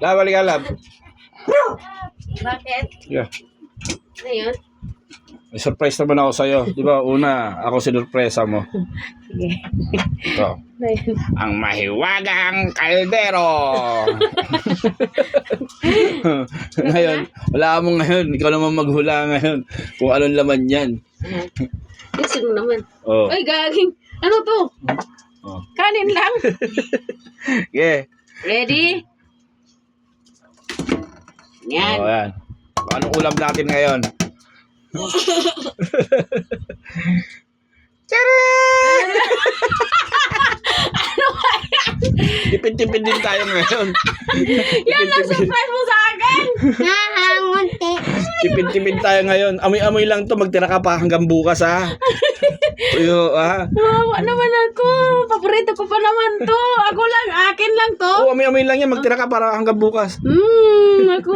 Lab, halika, lab. Bakit? Yeah. Ano yun? May surprise naman ako sa'yo. Di ba, una, ako sinurpresa mo. Sige. Ito. Ano yun? Ang mahiwagang kaldero. Ngayon, wala mo ngayon. Ikaw naman maghula ngayon. Kung anong laman yan. Tiksin mo naman. Oh. Ay, gaging. Ano to? Oh. Kanin lang. Yeah. Ready? Yan. Oh, yan. Anong ulam natin ngayon? Charan! Ano ba yan? Tipid-tipid din tayo ngayon. Yan lang surprise mo sa akin. Nahangunti. Tipid-tipid tayo ngayon. Amoy-amoy lang to. Magtira ka pa hanggang bukas, ha? Uyo, ha? Wawa naman ako. Paborito ko pa naman to. Ako lang, akin lang to. Oo, amoy-amoy lang yan. Magtira ka para hanggang bukas. Ako.